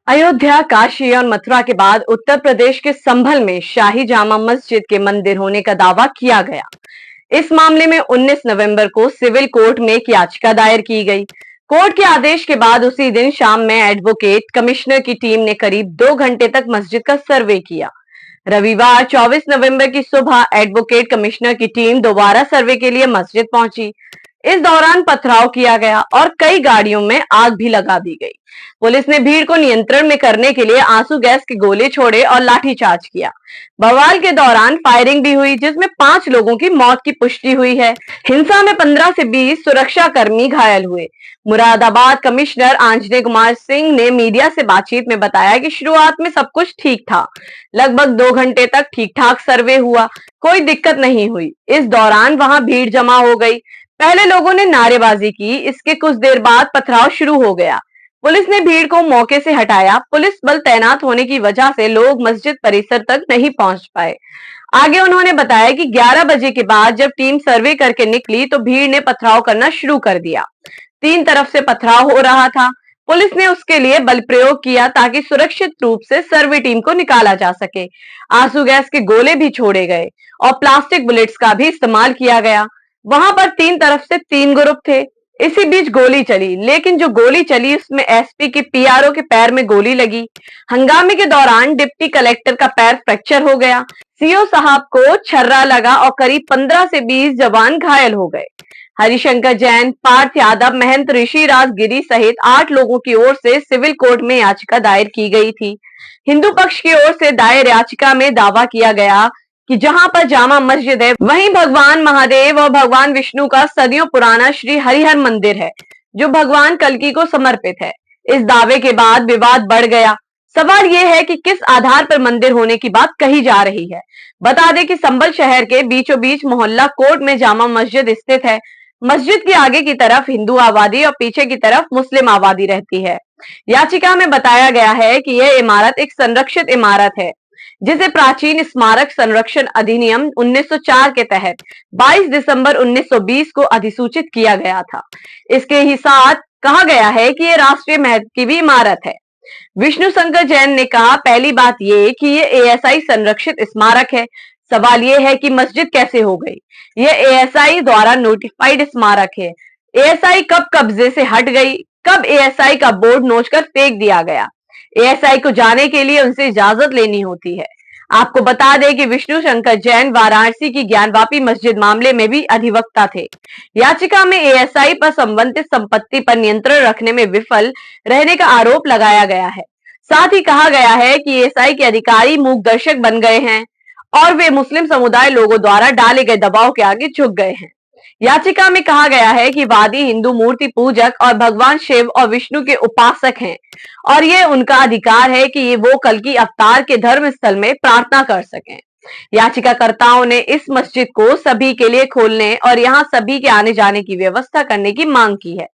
अयोध्या, काशी और मथुरा के बाद उत्तर प्रदेश के संभल में शाही जामा मस्जिद के मंदिर होने का दावा किया गया। इस मामले में 19 नवंबर को सिविल कोर्ट में एक याचिका दायर की गई। कोर्ट के आदेश के बाद उसी दिन शाम में एडवोकेट कमिश्नर की टीम ने करीब 2 घंटे तक मस्जिद का सर्वे किया। रविवार 24 नवंबर की सुबह एडवोकेट कमिश्नर की टीम दोबारा सर्वे के लिए मस्जिद पहुंची। इस दौरान पथराव किया गया और कई गाड़ियों में आग भी लगा दी गई। पुलिस ने भीड़ को नियंत्रण में करने के लिए आंसू गैस के गोले छोड़े और लाठीचार्ज किया। बवाल के दौरान फायरिंग भी हुई, जिसमें 5 लोगों की मौत की पुष्टि हुई है। हिंसा में 15 से 20 सुरक्षा कर्मी घायल हुए। मुरादाबाद कमिश्नर आंजनेय कुमार सिंह ने मीडिया से बातचीत में बताया कि शुरुआत में सब कुछ ठीक था। लगभग 2 घंटे तक ठीक ठाक सर्वे हुआ, कोई दिक्कत नहीं हुई। इस दौरान वहां भीड़ जमा हो गई। पहले लोगों ने नारेबाजी की, इसके कुछ देर बाद पथराव शुरू हो गया। पुलिस ने भीड़ को मौके से हटाया। पुलिस बल तैनात होने की वजह से लोग मस्जिद परिसर तक नहीं पहुंच पाए। आगे उन्होंने बताया कि 11 बजे के बाद जब टीम सर्वे करके निकली तो भीड़ ने पथराव करना शुरू कर दिया। 3 तरफ से पथराव हो रहा था। पुलिस ने उसके लिए बल प्रयोग किया ताकि सुरक्षित रूप से सर्वे टीम को निकाला जा सके। आंसू गैस के गोले भी छोड़े गए और प्लास्टिक बुलेट्स का भी इस्तेमाल किया गया। वहां पर 3 तरफ से 3 ग्रुप थे। इसी बीच गोली चली, लेकिन जो गोली चली उसमें एसपी के पीआरओ के पैर में गोली लगी। हंगामे के दौरान डिप्टी कलेक्टर का पैर फ्रैक्चर हो गया। सीओ साहब को छर्रा लगा और करीब 15 से 20 जवान घायल हो गए। हरिशंकर जैन, पार्थ यादव, महंत ऋषिराज गिरी सहित 8 लोगों की ओर से सिविल कोर्ट में याचिका दायर की गई थी। हिंदू पक्ष की ओर से दायर याचिका में दावा किया गया कि जहां पर जामा मस्जिद है, वहीं भगवान महादेव और भगवान विष्णु का सदियों पुराना श्री हरिहर मंदिर है, जो भगवान कल्कि को समर्पित है। इस दावे के बाद विवाद बढ़ गया। सवाल यह है कि किस आधार पर मंदिर होने की बात कही जा रही है। बता दें कि संभल शहर के बीचों बीच मोहल्ला कोट में जामा मस्जिद स्थित है। मस्जिद के आगे की तरफ हिंदू आबादी और पीछे की तरफ मुस्लिम आबादी रहती है। याचिका में बताया गया है कि यह इमारत एक संरक्षित इमारत है, जिसे प्राचीन स्मारक संरक्षण अधिनियम 1904 के तहत 22 दिसंबर 1920 को अधिसूचित किया गया था। इसके ही साथ कहा गया है कि यह राष्ट्रीय महत्व की भी इमारत है। विष्णु शंकर जैन ने कहा, पहली बात यह कि यह एएसआई संरक्षित स्मारक है। सवाल यह है कि मस्जिद कैसे हो गई। यह एएसआई द्वारा नोटिफाइड स्मारक है। एएसआई कब कब्जे से हट गई, कब एएसआई का बोर्ड नोचकर फेंक दिया गया। एएसआई को जाने के लिए उनसे इजाजत लेनी होती है। आपको बता दें कि विष्णु शंकर जैन वाराणसी की ज्ञानवापी मस्जिद मामले में भी अधिवक्ता थे। याचिका में एएसआई पर संबंधित संपत्ति पर नियंत्रण रखने में विफल रहने का आरोप लगाया गया है। साथ ही कहा गया है कि एएसआई के अधिकारी मूक दर्शक बन गए हैं और वे मुस्लिम समुदाय लोगों द्वारा डाले गए दबाव के आगे झुक गए हैं। याचिका में कहा गया है कि वादी हिंदू मूर्ति पूजक और भगवान शिव और विष्णु के उपासक हैं और ये उनका अधिकार है कि ये वो कल्कि अवतार के धर्म स्थल में प्रार्थना कर सकें। याचिकाकर्ताओं ने इस मस्जिद को सभी के लिए खोलने और यहाँ सभी के आने जाने की व्यवस्था करने की मांग की है।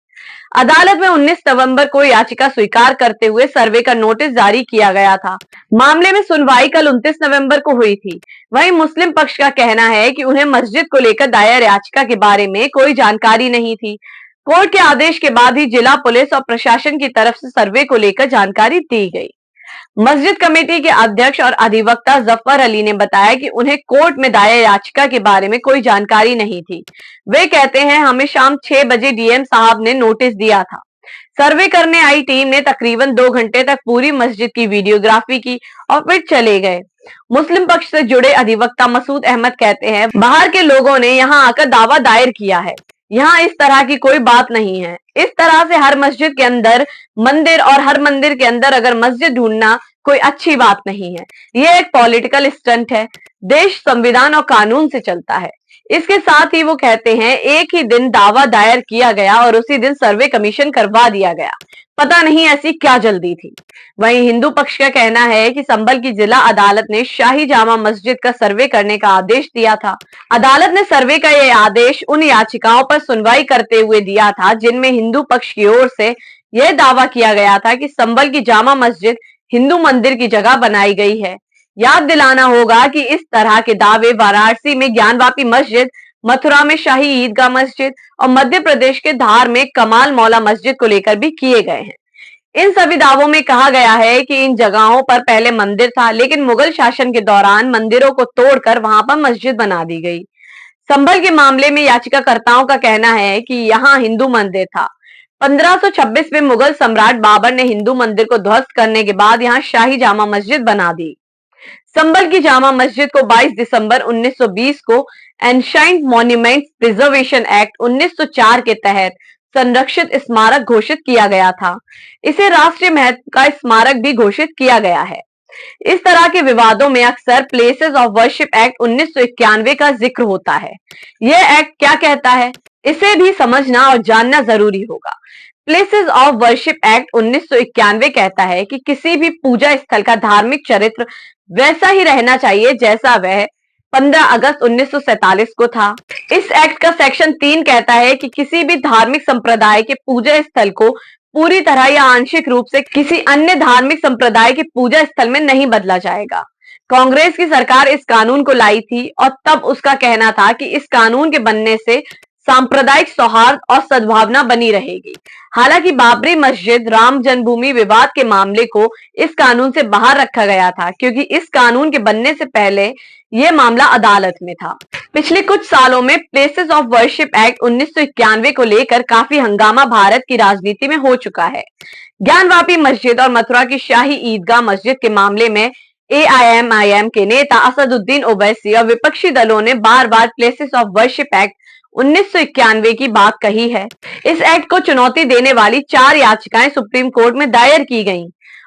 अदालत में 19 नवंबर को याचिका स्वीकार करते हुए सर्वे का नोटिस जारी किया गया था। मामले में सुनवाई कल 29 नवंबर को हुई थी। वहीं मुस्लिम पक्ष का कहना है कि उन्हें मस्जिद को लेकर दायर याचिका के बारे में कोई जानकारी नहीं थी। कोर्ट के आदेश के बाद ही जिला पुलिस और प्रशासन की तरफ से सर्वे को लेकर जानकारी दी गई। मस्जिद कमेटी के अध्यक्ष और अधिवक्ता जफर अली ने बताया कि उन्हें कोर्ट में दायर याचिका के बारे में कोई जानकारी नहीं थी। वे कहते हैं, हमें शाम 6 बजे डीएम साहब ने नोटिस दिया था। सर्वे करने आई टीम ने तकरीबन 2 घंटे तक पूरी मस्जिद की वीडियोग्राफी की और फिर चले गए। मुस्लिम पक्ष से जुड़े अधिवक्ता मसूद अहमद कहते हैं, बाहर के लोगों ने यहाँ आकर दावा दायर किया है। यहाँ इस तरह की कोई बात नहीं है। इस तरह से हर मस्जिद के अंदर मंदिर और हर मंदिर के अंदर अगर मस्जिद ढूंढना कोई अच्छी बात नहीं है। यह एक पॉलिटिकल स्टंट है। देश संविधान और कानून से चलता है। इसके साथ ही वो कहते हैं, एक ही दिन दावा दायर किया गया और उसी दिन सर्वे कमीशन करवा दिया गया। पता नहीं ऐसी क्या जल्दी थी। वहीं हिंदू पक्ष का कहना है कि संभल की जिला अदालत ने शाही जामा मस्जिद का सर्वे करने का आदेश दिया था। अदालत ने सर्वे का यह आदेश उन याचिकाओं पर सुनवाई करते हुए दिया था जिनमें हिंदू पक्ष की ओर से यह दावा किया गया था कि संभल की जामा मस्जिद हिंदू मंदिर की जगह बनाई गई है। याद दिलाना होगा कि इस तरह के दावे वाराणसी में ज्ञानवापी मस्जिद, मथुरा में शाही ईदगाह मस्जिद और मध्य प्रदेश के धार में कमाल मौला मस्जिद को लेकर भी किए गए हैं। इन सभी दावों में कहा गया है कि इन जगहों पर पहले मंदिर था, लेकिन मुगल शासन के दौरान मंदिरों को तोड़कर वहां पर मस्जिद बना दी गई। संभल के मामले में याचिकाकर्ताओं का कहना है कि यहाँ हिंदू मंदिर था। 1526 में मुगल सम्राट बाबर ने हिंदू मंदिर को ध्वस्त करने के बाद यहाँ शाही जामा मस्जिद बना दी। संभल की जामा मस्जिद को 22 दिसंबर 1920 को एंशाइंट मॉन्यूमेंट्स प्रिजर्वेशन एक्ट 1904 के तहत संरक्षित स्मारक घोषित किया गया था। इसे राष्ट्रीय महत्व का स्मारक भी घोषित किया गया है। इस तरह के विवादों में अक्सर प्लेसेस ऑफ वर्शिप एक्ट 1991 का जिक्र होता है। यह एक्ट क्या कहता है, इसे भी समझना और जानना जरूरी होगा। प्लेसेस ऑफ वर्शिप एक्ट 1991 कहता है कि किसी भी पूजा स्थल का धार्मिक चरित्र वैसा ही रहना चाहिए जैसा वह 15 अगस्त 1947 को था। इस एक्ट का सेक्शन 3 कहता है कि किसी भी धार्मिक संप्रदाय के पूजा स्थल को पूरी तरह या आंशिक रूप से किसी अन्य धार्मिक संप्रदाय के पूजा स्थल में नहीं बदला जाएगा। कांग्रेस की सरकार इस कानून को लाई थी और तब उसका कहना था कि इस कानून के बनने से सांप्रदायिक सौहार्द और सद्भावना बनी रहेगी। हालांकि बाबरी मस्जिद राम जन्मभूमि विवाद के मामले को इस कानून से बाहर रखा गया था, क्योंकि इस कानून के बनने से पहले यह मामला अदालत में था। पिछले कुछ सालों में प्लेसेस ऑफ वर्शिप एक्ट 1991 को लेकर काफी हंगामा भारत की राजनीति में हो चुका है। ज्ञानवापी मस्जिद और मथुरा की शाही ईदगाह मस्जिद के मामले में AIMIM के नेता असदुद्दीन ओवैसी और विपक्षी दलों ने बार बार प्लेसेस ऑफ वर्शिप एक्ट 1991 की बात कही है। इस एक्ट को चुनौती देने वाली 4 याचिकाएं सुप्रीम कोर्ट में दायर की गईं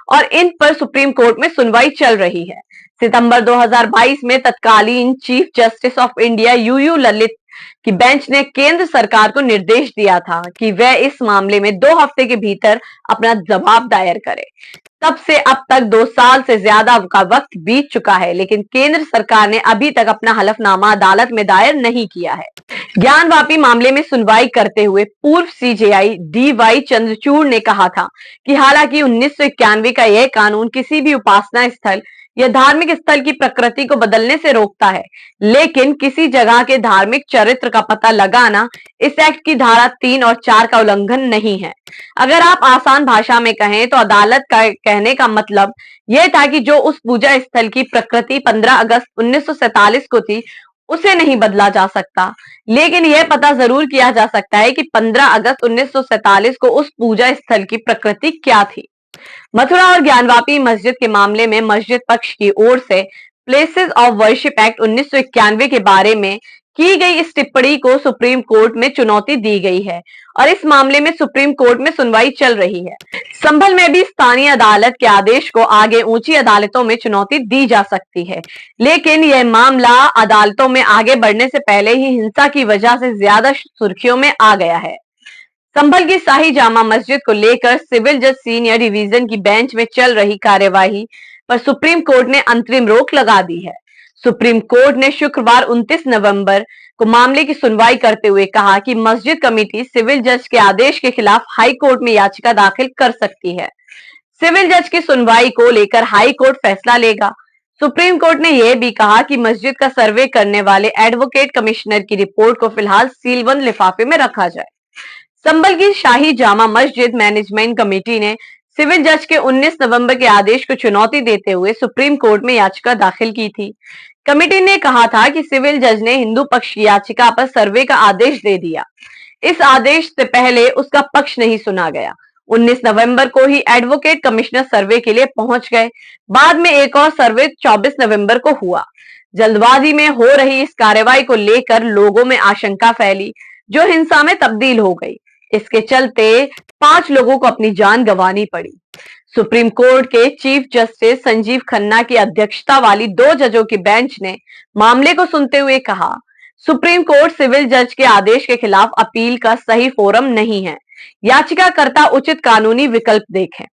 और इन पर सुप्रीम कोर्ट में सुनवाई चल रही है। सितंबर 2022 में तत्कालीन chief justice of India UU Lalit की बेंच ने केंद्र सरकार को निर्देश दिया था कि वह इस मामले में 2 हफ्ते के भीतर अपना जवाब दायर करे। तब से अब तक 2 साल से ज्यादा का वक्त बीत चुका है, लेकिन केंद्र सरकार ने अभी तक अपना हलफनामा अदालत में दायर नहीं किया है। ज्ञानवापी मामले में सुनवाई करते हुए पूर्व CJI DY चंद्रचूड़ ने कहा था कि हालांकि 1991 का यह कानून किसी भी उपासना स्थल या धार्मिक स्थल की प्रकृति को बदलने से रोकता है, लेकिन किसी जगह के धार्मिक चरित्र का पता लगाना इस एक्ट की धारा 3 और 4 का उल्लंघन नहीं है। अगर आप आसान भाषा में कहें तो अदालत का कहने का मतलब यह था कि जो उस पूजा स्थल की प्रकृति 15 अगस्त 1947 को थी उसे नहीं बदला जा सकता, लेकिन यह पता जरूर किया जा सकता है कि 15 अगस्त 1947 को उस पूजा स्थल की प्रकृति क्या थी। मथुरा और ज्ञानवापी मस्जिद के मामले में मस्जिद पक्ष की ओर से प्लेसेस ऑफ वर्शिप एक्ट 1991 के बारे में की गई इस टिप्पणी को सुप्रीम कोर्ट में चुनौती दी गई है और इस मामले में सुप्रीम कोर्ट में सुनवाई चल रही है। संभल में भी स्थानीय अदालत के आदेश को आगे ऊंची अदालतों में चुनौती दी जा सकती है, लेकिन यह मामला अदालतों में आगे बढ़ने से पहले ही हिंसा की वजह से ज्यादा सुर्खियों में आ गया है। संभल की शाही जामा मस्जिद को लेकर सिविल जज सीनियर डिवीजन की बेंच में चल रही कार्यवाही पर सुप्रीम कोर्ट ने अंतरिम रोक लगा दी है। सुप्रीम कोर्ट ने शुक्रवार 29 नवंबर को मामले की सुनवाई करते हुए कहा कि मस्जिद कमेटी सिविल जज के आदेश के खिलाफ हाई कोर्ट में याचिका दाखिल कर सकती है। सिविल जज की सुनवाई को लेकर हाई कोर्ट फैसला लेगा। सुप्रीम कोर्ट ने यह भी कहा कि मस्जिद का सर्वे करने वाले एडवोकेट कमिश्नर की रिपोर्ट को फिलहाल सीलबंद लिफाफे में रखा जाए। संभल की शाही जामा मस्जिद मैनेजमेंट कमेटी ने सिविल जज के 19 नवंबर के आदेश को चुनौती देते हुए सुप्रीम कोर्ट में याचिका दाखिल की थी। कमेटी ने कहा था कि सिविल जज ने हिंदू पक्ष की याचिका पर सर्वे का आदेश दे दिया। इस आदेश से पहले उसका पक्ष नहीं सुना गया। 19 नवंबर को ही एडवोकेट कमिश्नर सर्वे के लिए पहुंच गए। बाद में एक और सर्वे 24 नवंबर को हुआ। जल्दबाजी में हो रही इस कार्रवाई को लेकर लोगों में आशंका फैली, जो हिंसा में तब्दील हो गई। इसके चलते 5 लोगों को अपनी जान गंवानी पड़ी। सुप्रीम कोर्ट के चीफ जस्टिस संजीव खन्ना की अध्यक्षता वाली 2 जजों की बेंच ने मामले को सुनते हुए कहा, सुप्रीम कोर्ट सिविल जज के आदेश के खिलाफ अपील का सही फोरम नहीं है। याचिकाकर्ता उचित कानूनी विकल्प देखें।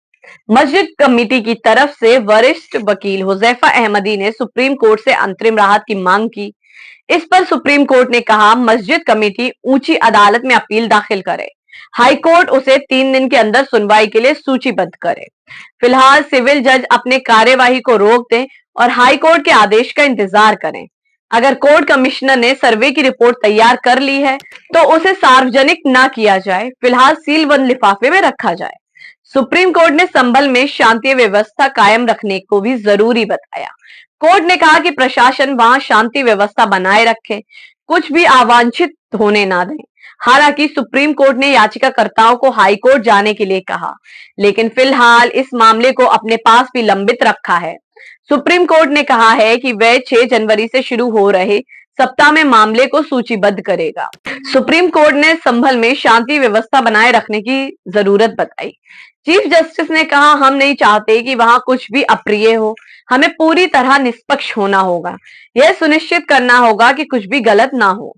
मस्जिद कमेटी की तरफ से वरिष्ठ वकील हुजैफा अहमदी ने सुप्रीम कोर्ट से अंतरिम राहत की मांग की। इस पर सुप्रीम कोर्ट ने कहा, मस्जिद कमेटी ऊंची अदालत में अपील दाखिल करे। हाई कोर्ट उसे 3 दिन के अंदर सुनवाई के लिए सूचीबद्ध करे। फिलहाल सिविल जज अपने कार्यवाही को रोक दें और हाई कोर्ट के आदेश का इंतजार करें। अगर कोर्ट कमिश्नर ने सर्वे की रिपोर्ट तैयार कर ली है तो उसे सार्वजनिक ना किया जाए, फिलहाल सीलबंद लिफाफे में रखा जाए। सुप्रीम कोर्ट ने संभल में शांति व्यवस्था कायम रखने को भी जरूरी बताया। कोर्ट ने कहा कि प्रशासन वहां शांति व्यवस्था बनाए रखे, कुछ भी अवांछित होने ना दें। हालांकि सुप्रीम कोर्ट ने याचिकाकर्ताओं को हाई कोर्ट जाने के लिए कहा, लेकिन फिलहाल इस मामले को अपने पास भी लंबित रखा है। सुप्रीम कोर्ट ने कहा है कि वह 6 जनवरी से शुरू हो रहे सप्ताह में मामले को सूचीबद्ध करेगा। सुप्रीम कोर्ट ने संभल में शांति व्यवस्था बनाए रखने की जरूरत बताई। चीफ जस्टिस ने कहा, हम नहीं चाहते कि वहां कुछ भी अप्रिय हो, हमें पूरी तरह निष्पक्ष होना होगा। यह सुनिश्चित करना होगा कि कुछ भी गलत ना हो।